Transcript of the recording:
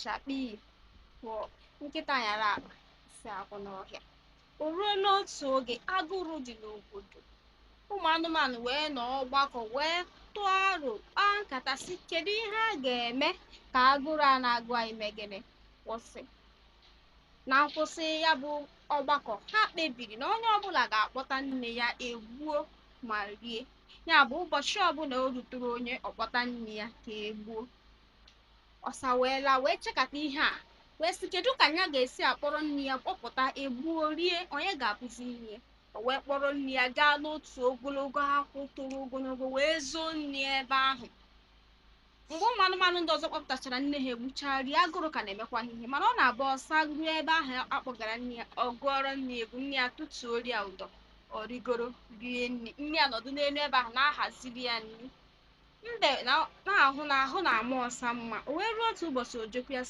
shakpi bụ nkịta nyara akpa si akwụ n'ọhịa. O ruo n'otu oge agụrụ dị n'obodo, ụmụ anụmanụ wee nọ ọgbakọ wee tụọ aro kpaa nkata si kedu ihe a ga-eme ka agụrụ a na-agụ anyị megịnị kwụsị. Na nkwụsị ya bụ ọgbakọ, ha kpebiri na onye ọbụla ga-akpọta nne ya egbuo ma rie. Ya bụ ụbọchị ọbụla o rutere onye ọkpọta nne ya ka egbuo. Ọsa wee laa wee chekata ihe a wee sị kedu ka ya ga-esi akpọrọ nne ya kpọpụta egbuo rie, onye ga-abụzi nne. O wee kpọrọ nne ya gaa n'otu ogologo akwụ toro ogologo wee zoo nne ebe ahụ. Mgbe ụmụ anụmanụ ndị ọzọ kpọpụtachara nne ha egbuchari, agụrụ ka na-emekwa ihe, mana ọ na-abụ ọsa ruo ebe ahụ akpọgara nne ya, ọ gụọrọ nne egwu, nne ya tụtuo ya ụdọ, ọ rigoro rie nne. Nne ya nọdụ n'elu ebe ahụ na-ahaziri ya nri. Mbe na-ahụ na ahụ na-ama ọsa mma. O wee ruo otu ụbọchị o jekwa ya